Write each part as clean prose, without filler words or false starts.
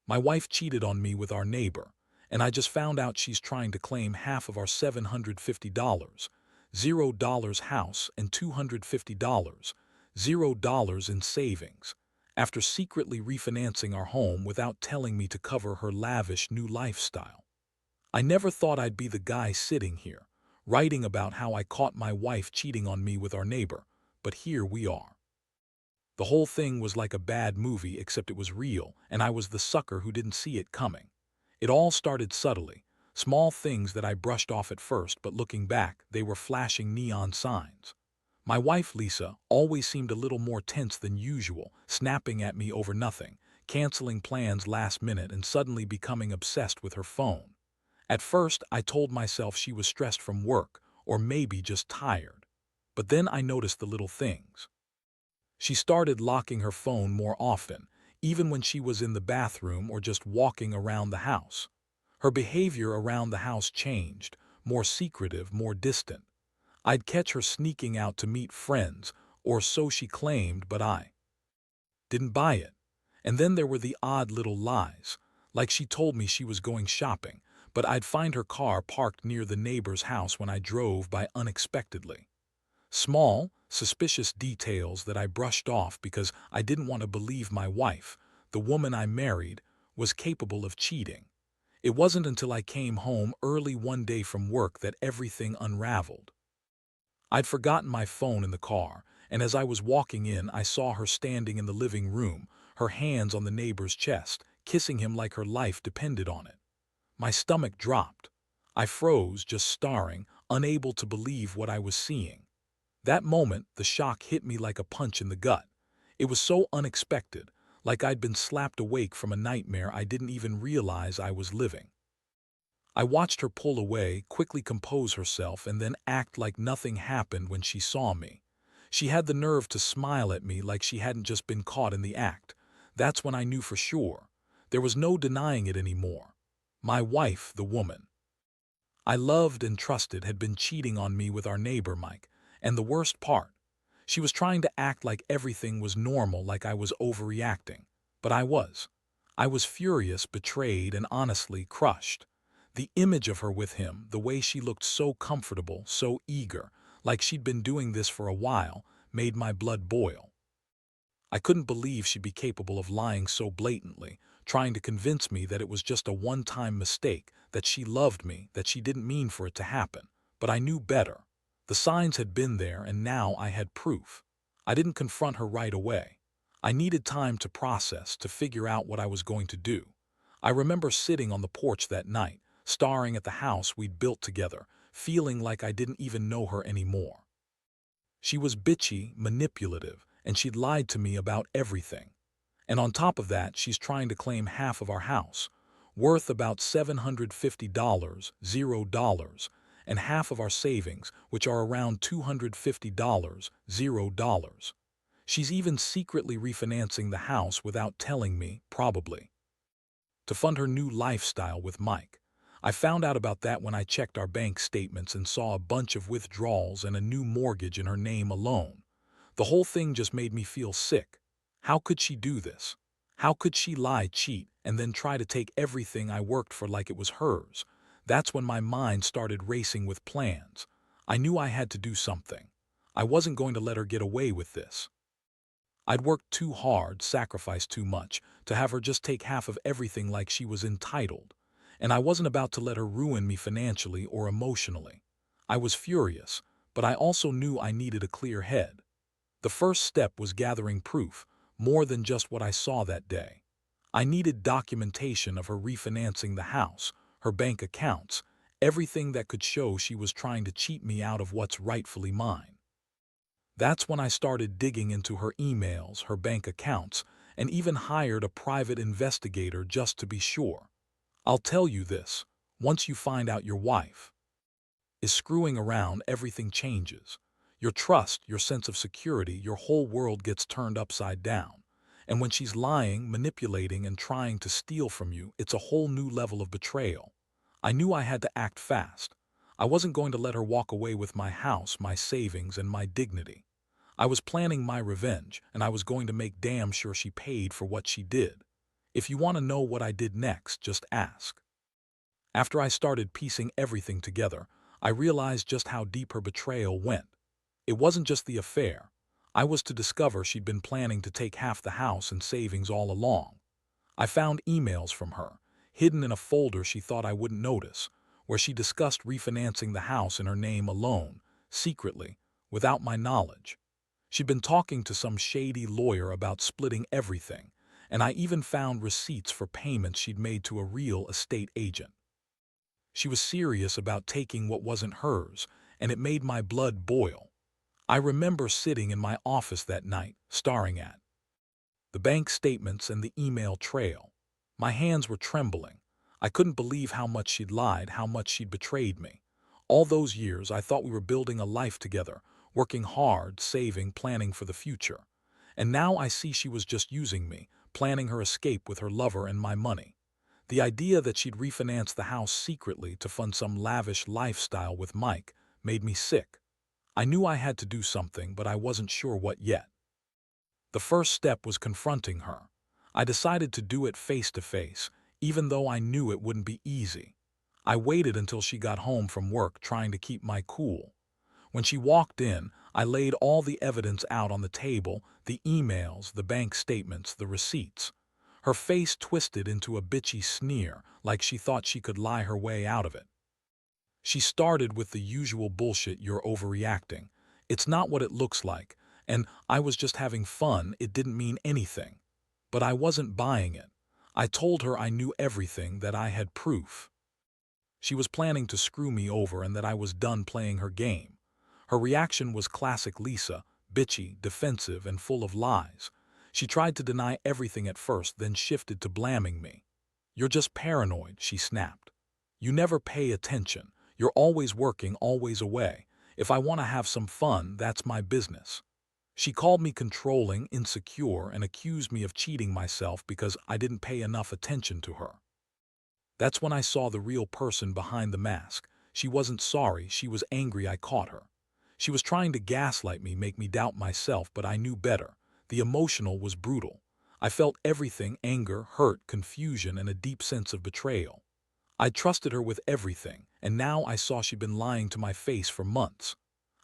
My wife cheated on me with our neighbor, and I just found out she's trying to claim half of our $750, $0 house and $250, $0 in savings, after secretly refinancing our home without telling me to cover her lavish new lifestyle. I never thought I'd be the guy sitting here, writing about how I caught my wife cheating on me with our neighbor, but here we are. The whole thing was like a bad movie, except it was real, and I was the sucker who didn't see it coming. It all started subtly, small things that I brushed off at first, but looking back, they were flashing neon signs. My wife, Lisa, always seemed a little more tense than usual, snapping at me over nothing, canceling plans last minute and suddenly becoming obsessed with her phone. At first, I told myself she was stressed from work, or maybe just tired. But then I noticed the little things. She started locking her phone more often, even when she was in the bathroom or just walking around the house. Her behavior around the house changed, more secretive, more distant. I'd catch her sneaking out to meet friends, or so she claimed, but I didn't buy it. And then there were the odd little lies, like she told me she was going shopping, but I'd find her car parked near the neighbor's house when I drove by unexpectedly. Small, suspicious details that I brushed off because I didn't want to believe my wife, the woman I married, was capable of cheating. It wasn't until I came home early one day from work that everything unraveled. I'd forgotten my phone in the car, and as I was walking in, I saw her standing in the living room, her hands on the neighbor's chest, kissing him like her life depended on it. My stomach dropped. I froze, just staring, unable to believe what I was seeing. That moment, the shock hit me like a punch in the gut. It was so unexpected, like I'd been slapped awake from a nightmare I didn't even realize I was living. I watched her pull away, quickly compose herself, and then act like nothing happened when she saw me. She had the nerve to smile at me like she hadn't just been caught in the act. That's when I knew for sure. There was no denying it anymore. My wife, the woman I loved and trusted, had been cheating on me with our neighbor Mike, and the worst part, she was trying to act like everything was normal, like I was overreacting. But I was. I was furious, betrayed, and honestly crushed. The image of her with him, the way she looked so comfortable, so eager, like she'd been doing this for a while, made my blood boil. I couldn't believe she'd be capable of lying so blatantly, trying to convince me that it was just a one-time mistake, that she loved me, that she didn't mean for it to happen. But I knew better. The signs had been there, and now I had proof. I didn't confront her right away. I needed time to process, to figure out what I was going to do. I remember sitting on the porch that night, staring at the house we'd built together, feeling like I didn't even know her anymore. She was bitchy, manipulative, and she'd lied to me about everything. And on top of that, she's trying to claim half of our house, worth about $750, $0, and half of our savings, which are around $250, $0. She's even secretly refinancing the house without telling me, probably, to fund her new lifestyle with Mike. I found out about that when I checked our bank statements and saw a bunch of withdrawals and a new mortgage in her name alone. The whole thing just made me feel sick. How could she do this? How could she lie, cheat, and then try to take everything I worked for like it was hers? That's when my mind started racing with plans. I knew I had to do something. I wasn't going to let her get away with this. I'd worked too hard, sacrificed too much, to have her just take half of everything like she was entitled. And I wasn't about to let her ruin me financially or emotionally. I was furious, but I also knew I needed a clear head. The first step was gathering proof, more than just what I saw that day. I needed documentation of her refinancing the house, her bank accounts, everything that could show she was trying to cheat me out of what's rightfully mine. That's when I started digging into her emails, her bank accounts, and even hired a private investigator just to be sure. I'll tell you this, once you find out your wife is screwing around, everything changes. Your trust, your sense of security, your whole world gets turned upside down. And when she's lying, manipulating, and trying to steal from you, it's a whole new level of betrayal. I knew I had to act fast. I wasn't going to let her walk away with my house, my savings, and my dignity. I was planning my revenge, and I was going to make damn sure she paid for what she did. If you want to know what I did next, just ask. After I started piecing everything together, I realized just how deep her betrayal went. It wasn't just the affair. I was to discover she'd been planning to take half the house and savings all along. I found emails from her, hidden in a folder she thought I wouldn't notice, where she discussed refinancing the house in her name alone, secretly, without my knowledge. She'd been talking to some shady lawyer about splitting everything, and I even found receipts for payments she'd made to a real estate agent. She was serious about taking what wasn't hers, and it made my blood boil. I remember sitting in my office that night, staring at the bank statements and the email trail. My hands were trembling. I couldn't believe how much she'd lied, how much she'd betrayed me. All those years, I thought we were building a life together, working hard, saving, planning for the future. And now I see she was just using me, planning her escape with her lover and my money. The idea that she'd refinance the house secretly to fund some lavish lifestyle with Mike made me sick. I knew I had to do something, but I wasn't sure what yet. The first step was confronting her. I decided to do it face to face, even though I knew it wouldn't be easy. I waited until she got home from work, trying to keep my cool. When she walked in, I laid all the evidence out on the table, the emails, the bank statements, the receipts. Her face twisted into a bitchy sneer, like she thought she could lie her way out of it. She started with the usual bullshit: "You're overreacting. It's not what it looks like. And I was just having fun, it didn't mean anything." But I wasn't buying it. I told her I knew everything, that I had proof. She was planning to screw me over and that I was done playing her game. Her reaction was classic Lisa, bitchy, defensive, and full of lies. She tried to deny everything at first, then shifted to blaming me. "You're just paranoid," she snapped. "You never pay attention. You're always working, always away. If I want to have some fun, that's my business." She called me controlling, insecure, and accused me of cheating myself because I didn't pay enough attention to her. That's when I saw the real person behind the mask. She wasn't sorry, she was angry I caught her. She was trying to gaslight me, make me doubt myself, but I knew better. The emotional was brutal. I felt everything: anger, hurt, confusion, and a deep sense of betrayal. I trusted her with everything, and now I saw she'd been lying to my face for months.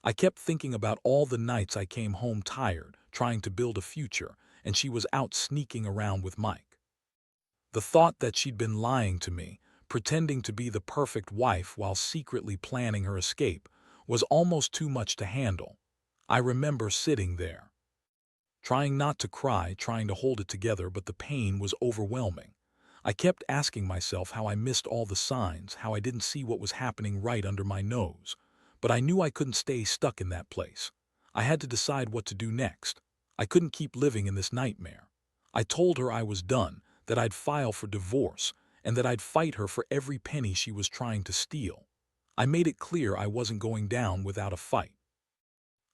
I kept thinking about all the nights I came home tired, trying to build a future, and she was out sneaking around with Mike. The thought that she'd been lying to me, pretending to be the perfect wife while secretly planning her escape, was almost too much to handle. I remember sitting there, trying not to cry, trying to hold it together, but the pain was overwhelming. I kept asking myself how I missed all the signs, how I didn't see what was happening right under my nose. But I knew I couldn't stay stuck in that place. I had to decide what to do next. I couldn't keep living in this nightmare. I told her I was done, that I'd file for divorce, and that I'd fight her for every penny she was trying to steal. I made it clear I wasn't going down without a fight.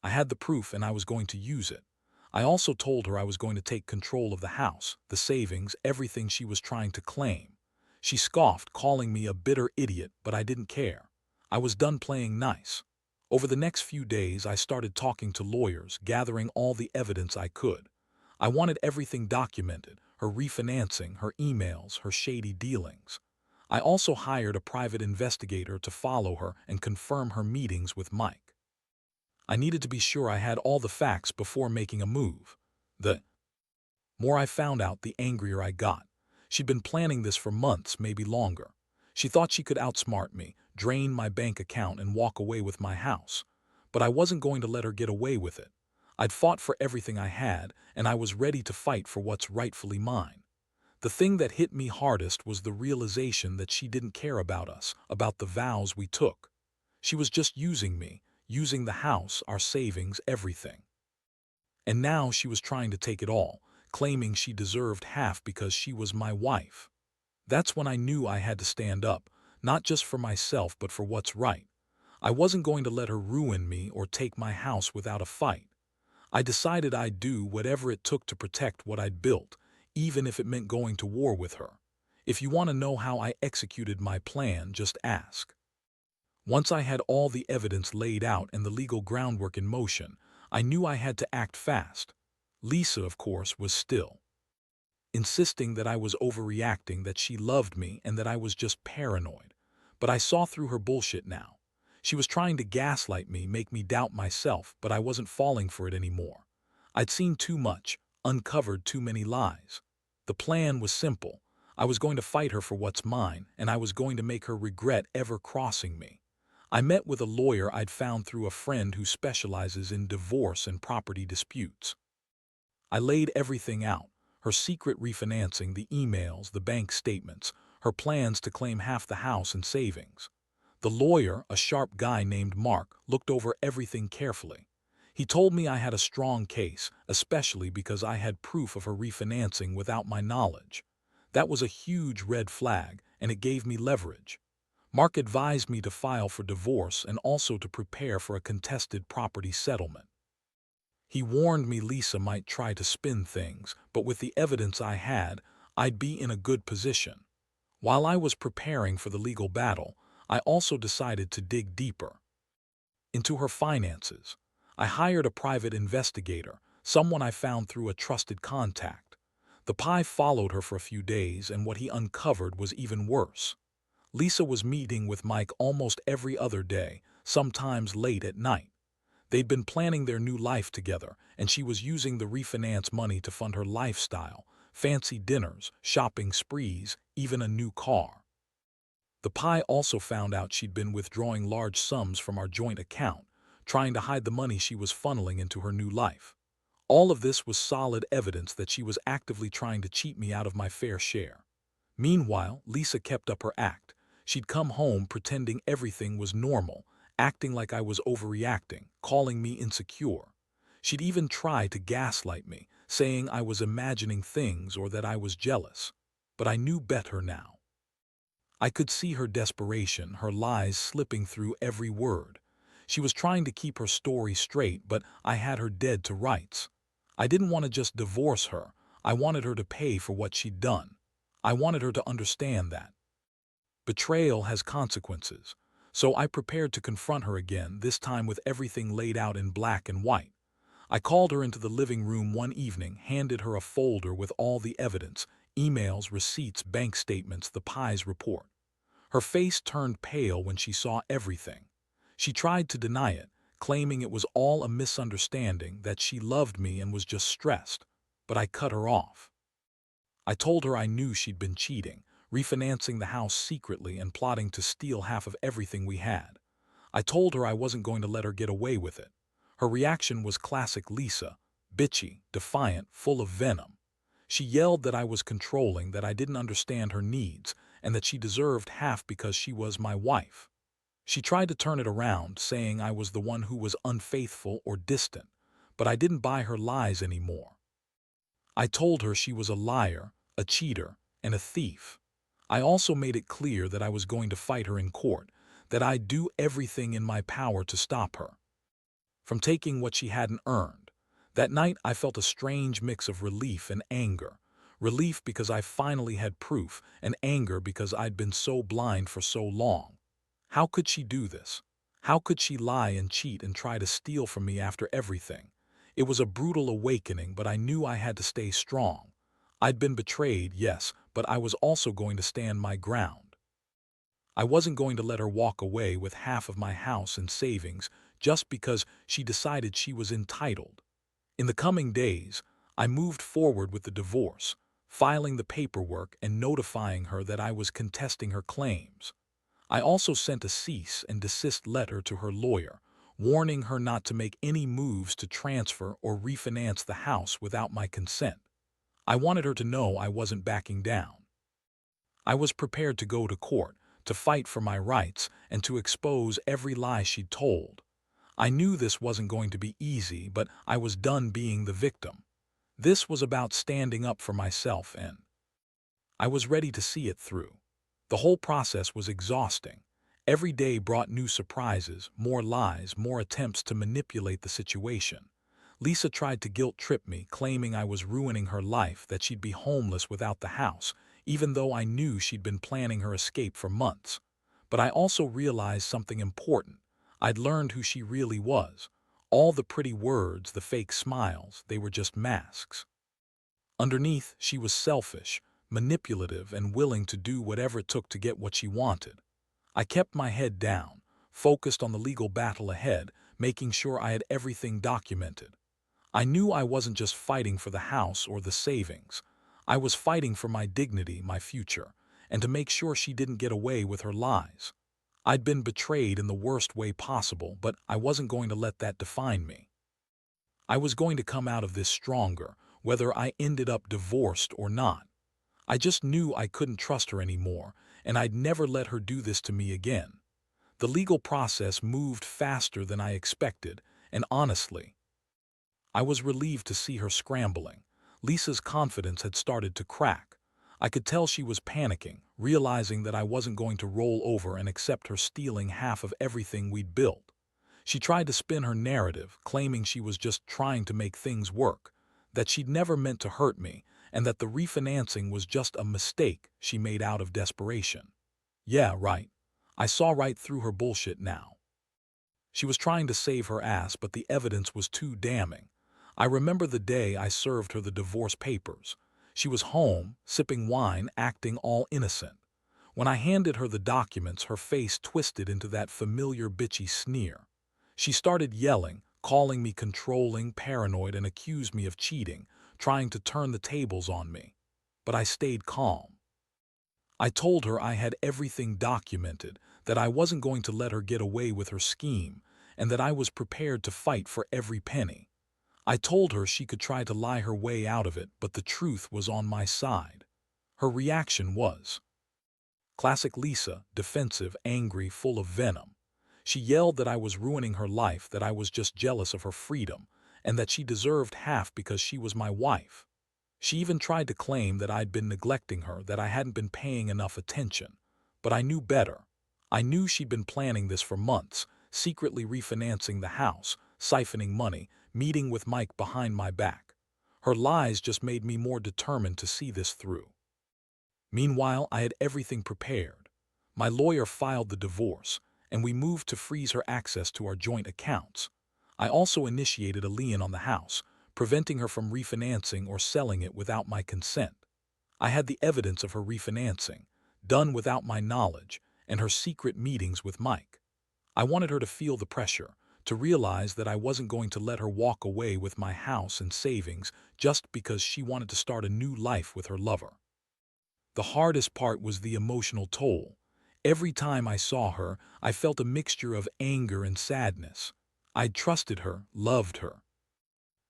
I had the proof and I was going to use it. I also told her I was going to take control of the house, the savings, everything she was trying to claim. She scoffed, calling me a bitter idiot, but I didn't care. I was done playing nice. Over the next few days, I started talking to lawyers, gathering all the evidence I could. I wanted everything documented: her refinancing, her emails, her shady dealings. I also hired a private investigator to follow her and confirm her meetings with Mike. I needed to be sure I had all the facts before making a move. The more I found out, the angrier I got. She'd been planning this for months, maybe longer. She thought she could outsmart me, drain my bank account, and walk away with my house. But I wasn't going to let her get away with it. I'd fought for everything I had, and I was ready to fight for what's rightfully mine. The thing that hit me hardest was the realization that she didn't care about us, about the vows we took. She was just using me, using the house, our savings, everything. And now she was trying to take it all, claiming she deserved half because she was my wife. That's when I knew I had to stand up, not just for myself but for what's right. I wasn't going to let her ruin me or take my house without a fight. I decided I'd do whatever it took to protect what I'd built, even if it meant going to war with her. If you want to know how I executed my plan, just ask. Once I had all the evidence laid out and the legal groundwork in motion, I knew I had to act fast. Lisa, of course, was still insisting that I was overreacting, that she loved me, and that I was just paranoid. But I saw through her bullshit now. She was trying to gaslight me, make me doubt myself, but I wasn't falling for it anymore. I'd seen too much, uncovered too many lies. The plan was simple. I was going to fight her for what's mine, and I was going to make her regret ever crossing me. I met with a lawyer I'd found through a friend who specializes in divorce and property disputes. I laid everything out: her secret refinancing, the emails, the bank statements, her plans to claim half the house and savings. The lawyer, a sharp guy named Mark, looked over everything carefully. He told me I had a strong case, especially because I had proof of her refinancing without my knowledge. That was a huge red flag, and it gave me leverage. Mark advised me to file for divorce and also to prepare for a contested property settlement. He warned me Lisa might try to spin things, but with the evidence I had, I'd be in a good position. While I was preparing for the legal battle, I also decided to dig deeper into her finances. I hired a private investigator, someone I found through a trusted contact. The pie followed her for a few days, and what he uncovered was even worse. Lisa was meeting with Mike almost every other day, sometimes late at night. They'd been planning their new life together, and she was using the refinance money to fund her lifestyle: fancy dinners, shopping sprees, even a new car. The pie also found out she'd been withdrawing large sums from our joint account, trying to hide the money she was funneling into her new life. All of this was solid evidence that she was actively trying to cheat me out of my fair share. Meanwhile, Lisa kept up her act. She'd come home pretending everything was normal, acting like I was overreacting, calling me insecure. She'd even try to gaslight me, saying I was imagining things or that I was jealous. But I knew better now. I could see her desperation, her lies slipping through every word. She was trying to keep her story straight, but I had her dead to rights. I didn't want to just divorce her. I wanted her to pay for what she'd done. I wanted her to understand that betrayal has consequences. So I prepared to confront her again, this time with everything laid out in black and white. I called her into the living room one evening, handed her a folder with all the evidence: emails, receipts, bank statements, the pie's report. Her face turned pale when she saw everything. She tried to deny it, claiming it was all a misunderstanding, that she loved me and was just stressed. But I cut her off. I told her I knew she'd been cheating, refinancing the house secretly and plotting to steal half of everything we had. I told her I wasn't going to let her get away with it. Her reaction was classic Lisa: bitchy, defiant, full of venom. She yelled that I was controlling, that I didn't understand her needs, and that she deserved half because she was my wife. She tried to turn it around, saying I was the one who was unfaithful or distant, but I didn't buy her lies anymore. I told her she was a liar, a cheater, and a thief. I also made it clear that I was going to fight her in court, that I'd do everything in my power to stop her from taking what she hadn't earned. That night I felt a strange mix of relief and anger. Relief because I finally had proof, and anger because I'd been so blind for so long. How could she do this? How could she lie and cheat and try to steal from me after everything? It was a brutal awakening, but I knew I had to stay strong. I'd been betrayed, yes, but I was also going to stand my ground. I wasn't going to let her walk away with half of my house and savings just because she decided she was entitled. In the coming days, I moved forward with the divorce, filing the paperwork and notifying her that I was contesting her claims. I also sent a cease and desist letter to her lawyer, warning her not to make any moves to transfer or refinance the house without my consent. I wanted her to know I wasn't backing down. I was prepared to go to court, to fight for my rights, and to expose every lie she'd told. I knew this wasn't going to be easy, but I was done being the victim. This was about standing up for myself, and I was ready to see it through. The whole process was exhausting. Every day brought new surprises, more lies, more attempts to manipulate the situation. Lisa tried to guilt-trip me, claiming I was ruining her life, that she'd be homeless without the house, even though I knew she'd been planning her escape for months. But I also realized something important. I'd learned who she really was. All the pretty words, the fake smiles, they were just masks. Underneath, she was selfish, manipulative, and willing to do whatever it took to get what she wanted. I kept my head down, focused on the legal battle ahead, making sure I had everything documented. I knew I wasn't just fighting for the house or the savings. I was fighting for my dignity, my future, and to make sure she didn't get away with her lies. I'd been betrayed in the worst way possible, but I wasn't going to let that define me. I was going to come out of this stronger, whether I ended up divorced or not. I just knew I couldn't trust her anymore, and I'd never let her do this to me again. The legal process moved faster than I expected, and honestly, I was relieved to see her scrambling. Lisa's confidence had started to crack. I could tell she was panicking, realizing that I wasn't going to roll over and accept her stealing half of everything we'd built. She tried to spin her narrative, claiming she was just trying to make things work, that she'd never meant to hurt me, and that the refinancing was just a mistake she made out of desperation. Yeah, right. I saw right through her bullshit now. She was trying to save her ass, but the evidence was too damning. I remember the day I served her the divorce papers. She was home, sipping wine, acting all innocent. When I handed her the documents, her face twisted into that familiar bitchy sneer. She started yelling, calling me controlling, paranoid, and accused me of cheating, trying to turn the tables on me. But I stayed calm. I told her I had everything documented, that I wasn't going to let her get away with her scheme, and that I was prepared to fight for every penny. I told her she could try to lie her way out of it, but the truth was on my side. Her reaction was classic Lisa, defensive, angry, full of venom. She yelled that I was ruining her life, that I was just jealous of her freedom, and that she deserved half because she was my wife. She even tried to claim that I'd been neglecting her, that I hadn't been paying enough attention. But I knew better. I knew she'd been planning this for months, secretly refinancing the house, siphoning money, meeting with Mike behind my back. Her lies just made me more determined to see this through. Meanwhile, I had everything prepared. My lawyer filed the divorce, and we moved to freeze her access to our joint accounts. I also initiated a lien on the house, preventing her from refinancing or selling it without my consent. I had the evidence of her refinancing, done without my knowledge, and her secret meetings with Mike. I wanted her to feel the pressure, to realize that I wasn't going to let her walk away with my house and savings just because she wanted to start a new life with her lover. The hardest part was the emotional toll. Every time I saw her, I felt a mixture of anger and sadness. I'd trusted her, loved her.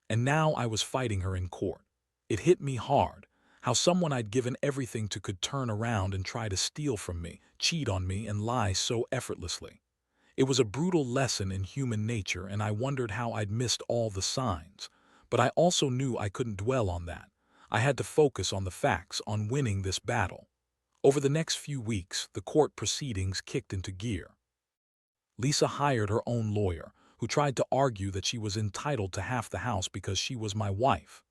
And now I was fighting her in court. It hit me hard, how someone I'd given everything to could turn around and try to steal from me, cheat on me, and lie so effortlessly. It was a brutal lesson in human nature, and I wondered how I'd missed all the signs. But I also knew I couldn't dwell on that. I had to focus on the facts, on winning this battle. Over the next few weeks, the court proceedings kicked into gear. Lisa hired her own lawyer, who tried to argue that she was entitled to half the house because she was my wife.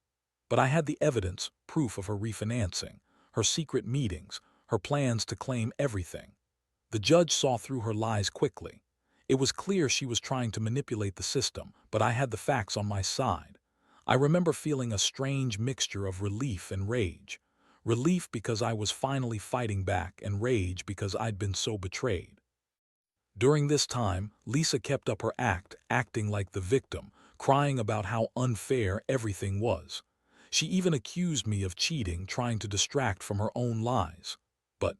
But I had the evidence, proof of her refinancing, her secret meetings, her plans to claim everything. The judge saw through her lies quickly. It was clear she was trying to manipulate the system, but I had the facts on my side. I remember feeling a strange mixture of relief and rage. Relief because I was finally fighting back, and rage because I'd been so betrayed. During this time, Lisa kept up her act, acting like the victim, crying about how unfair everything was. She even accused me of cheating, trying to distract from her own lies. But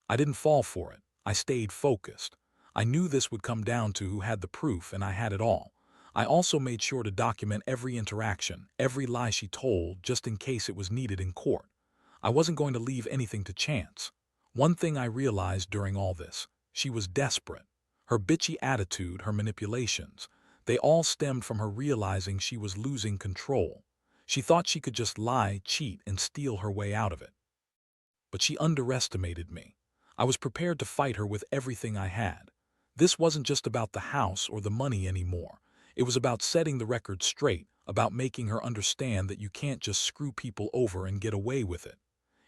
I didn't fall for it. I stayed focused. I knew this would come down to who had the proof, and I had it all. I also made sure to document every interaction, every lie she told, just in case it was needed in court. I wasn't going to leave anything to chance. One thing I realized during all this: she was desperate. Her bitchy attitude, her manipulations, they all stemmed from her realizing she was losing control. She thought she could just lie, cheat, and steal her way out of it. But she underestimated me. I was prepared to fight her with everything I had. This wasn't just about the house or the money anymore. It was about setting the record straight, about making her understand that you can't just screw people over and get away with it.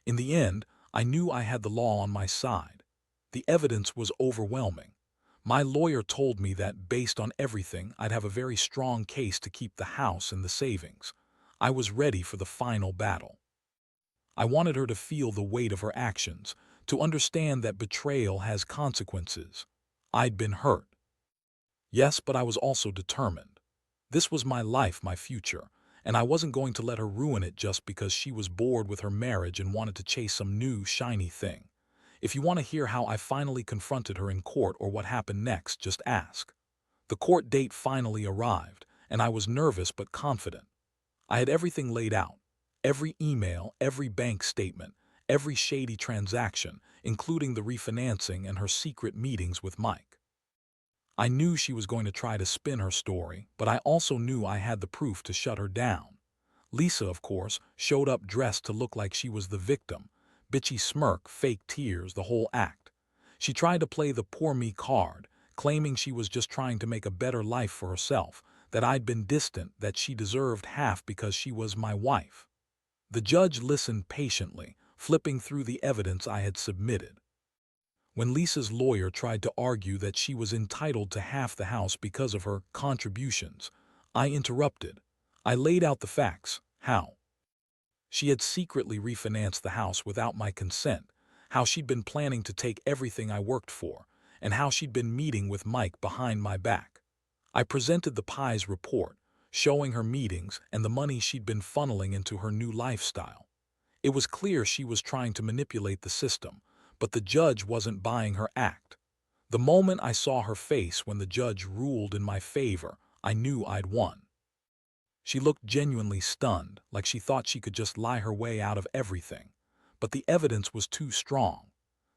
In the end, I knew I had the law on my side. The evidence was overwhelming. My lawyer told me that, based on everything, I'd have a very strong case to keep the house and the savings. I was ready for the final battle. I wanted her to feel the weight of her actions, to understand that betrayal has consequences. I'd been hurt. Yes, but I was also determined. This was my life, my future, and I wasn't going to let her ruin it just because she was bored with her marriage and wanted to chase some new, shiny thing. If you want to hear how I finally confronted her in court or what happened next, just ask. The court date finally arrived, and I was nervous but confident. I had everything laid out. Every email, every bank statement, every shady transaction, including the refinancing and her secret meetings with Mike. I knew she was going to try to spin her story, but I also knew I had the proof to shut her down. Lisa, of course, showed up dressed to look like she was the victim. Bitchy smirk, fake tears, the whole act. She tried to play the poor me card, claiming she was just trying to make a better life for herself, that I'd been distant, that she deserved half because she was my wife. The judge listened patiently, flipping through the evidence I had submitted. When Lisa's lawyer tried to argue that she was entitled to half the house because of her contributions, I interrupted. I laid out the facts. How? She had secretly refinanced the house without my consent, how she'd been planning to take everything I worked for, and how she'd been meeting with Mike behind my back. I presented the Pie's report, showing her meetings and the money she'd been funneling into her new lifestyle. It was clear she was trying to manipulate the system, but the judge wasn't buying her act. The moment I saw her face when the judge ruled in my favor, I knew I'd won. She looked genuinely stunned, like she thought she could just lie her way out of everything. But the evidence was too strong.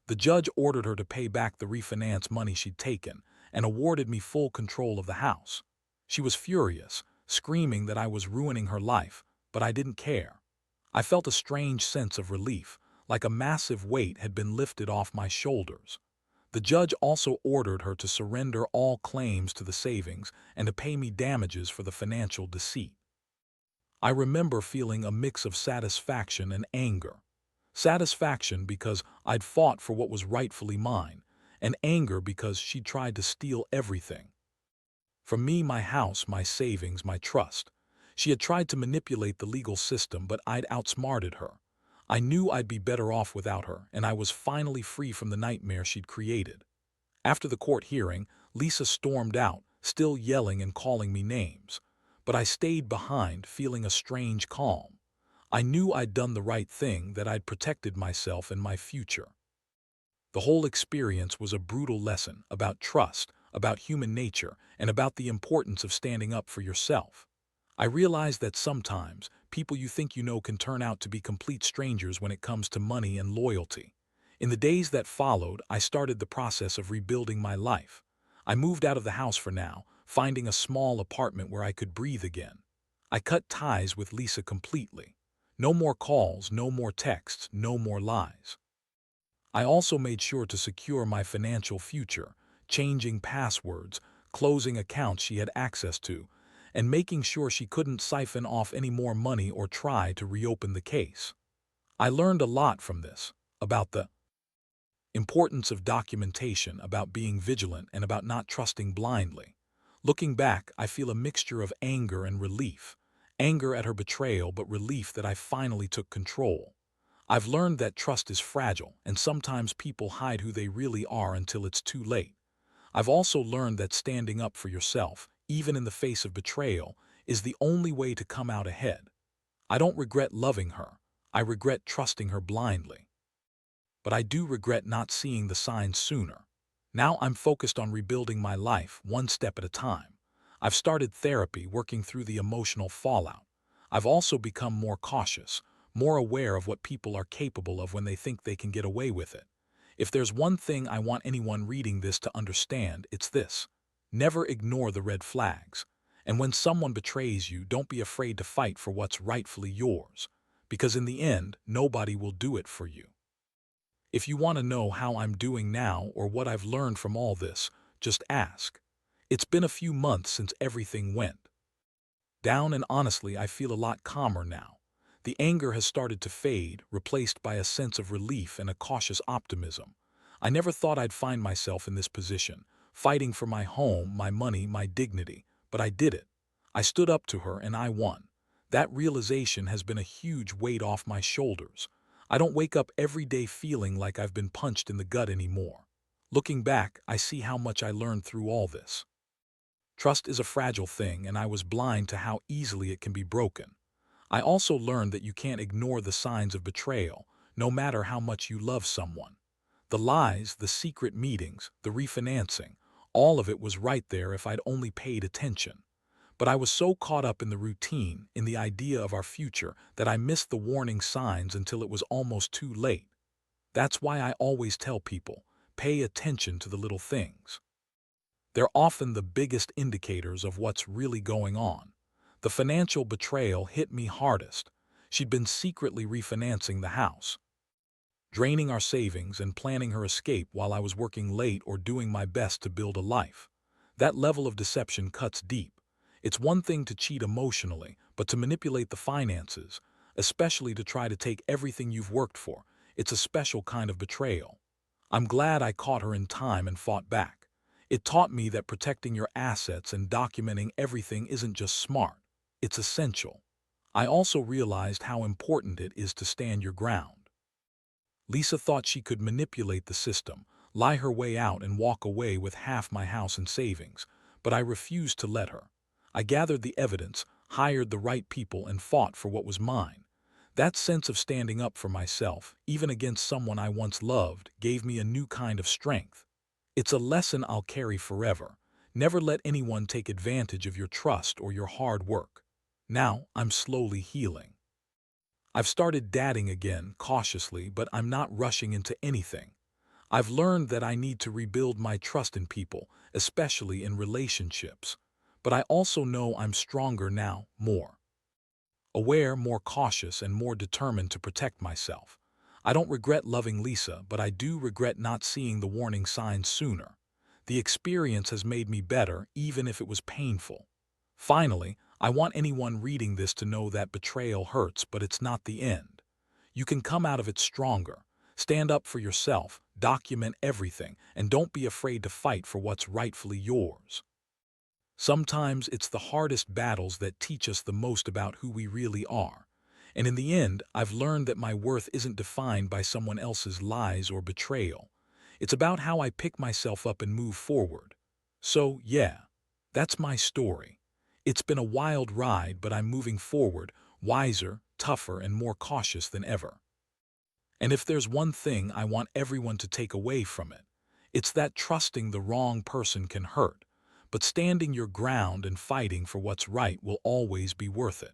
The judge ordered her to pay back the refinance money she'd taken and awarded me full control of the house. She was furious, screaming that I was ruining her life, but I didn't care. I felt a strange sense of relief, like a massive weight had been lifted off my shoulders. The judge also ordered her to surrender all claims to the savings and to pay me damages for the financial deceit. I remember feeling a mix of satisfaction and anger. Satisfaction because I'd fought for what was rightfully mine, and anger because she'd tried to steal everything. From me, my house, my savings, my trust. She had tried to manipulate the legal system, but I'd outsmarted her. I knew I'd be better off without her, and I was finally free from the nightmare she'd created. After the court hearing, Lisa stormed out, still yelling and calling me names. But I stayed behind, feeling a strange calm. I knew I'd done the right thing, that I'd protected myself and my future. The whole experience was a brutal lesson about trust, about human nature, and about the importance of standing up for yourself. I realized that sometimes people you think you know can turn out to be complete strangers when it comes to money and loyalty. In the days that followed, I started the process of rebuilding my life. I moved out of the house for now, finding a small apartment where I could breathe again. I cut ties with Lisa completely. No more calls, no more texts, no more lies. I also made sure to secure my financial future, changing passwords, closing accounts she had access to, and making sure she couldn't siphon off any more money or try to reopen the case. I learned a lot from this, about the importance of documentation, about being vigilant, and about not trusting blindly. Looking back, I feel a mixture of anger and relief. Anger at her betrayal, but relief that I finally took control. I've learned that trust is fragile, and sometimes people hide who they really are until it's too late. I've also learned that standing up for yourself, even in the face of betrayal, is the only way to come out ahead. I don't regret loving her. I regret trusting her blindly. But I do regret not seeing the signs sooner. Now I'm focused on rebuilding my life, one step at a time. I've started therapy, working through the emotional fallout. I've also become more cautious, more aware of what people are capable of when they think they can get away with it. If there's one thing I want anyone reading this to understand, it's this. Never ignore the red flags. And when someone betrays you, don't be afraid to fight for what's rightfully yours. Because in the end, nobody will do it for you. If you want to know how I'm doing now or what I've learned from all this, just ask. It's been a few months since everything went down, and honestly, I feel a lot calmer now. The anger has started to fade, replaced by a sense of relief and a cautious optimism. I never thought I'd find myself in this position, fighting for my home, my money, my dignity, but I did it. I stood up to her and I won. That realization has been a huge weight off my shoulders. I don't wake up every day feeling like I've been punched in the gut anymore. Looking back, I see how much I learned through all this. Trust is a fragile thing, and I was blind to how easily it can be broken. I also learned that you can't ignore the signs of betrayal, no matter how much you love someone. The lies, the secret meetings, the refinancing, all of it was right there if I'd only paid attention. But I was so caught up in the routine, in the idea of our future, that I missed the warning signs until it was almost too late. That's why I always tell people, pay attention to the little things. They're often the biggest indicators of what's really going on. The financial betrayal hit me hardest. She'd been secretly refinancing the house, draining our savings and planning her escape while I was working late or doing my best to build a life. That level of deception cuts deep. It's one thing to cheat emotionally, but to manipulate the finances, especially to try to take everything you've worked for, it's a special kind of betrayal. I'm glad I caught her in time and fought back. It taught me that protecting your assets and documenting everything isn't just smart, it's essential. I also realized how important it is to stand your ground. Lisa thought she could manipulate the system, lie her way out and walk away with half my house and savings, but I refused to let her. I gathered the evidence, hired the right people, and fought for what was mine. That sense of standing up for myself, even against someone I once loved, gave me a new kind of strength. It's a lesson I'll carry forever. Never let anyone take advantage of your trust or your hard work. Now, I'm slowly healing. I've started dating again, cautiously, but I'm not rushing into anything. I've learned that I need to rebuild my trust in people, especially in relationships. But I also know I'm stronger now, more aware, more cautious, and more determined to protect myself. I don't regret loving Lisa, but I do regret not seeing the warning signs sooner. The experience has made me better, even if it was painful. Finally, I want anyone reading this to know that betrayal hurts, but it's not the end. You can come out of it stronger. Stand up for yourself, document everything, and don't be afraid to fight for what's rightfully yours. Sometimes it's the hardest battles that teach us the most about who we really are. And in the end, I've learned that my worth isn't defined by someone else's lies or betrayal. It's about how I pick myself up and move forward. So, yeah, that's my story. It's been a wild ride, but I'm moving forward, wiser, tougher, and more cautious than ever. And if there's one thing I want everyone to take away from it, it's that trusting the wrong person can hurt, but standing your ground and fighting for what's right will always be worth it.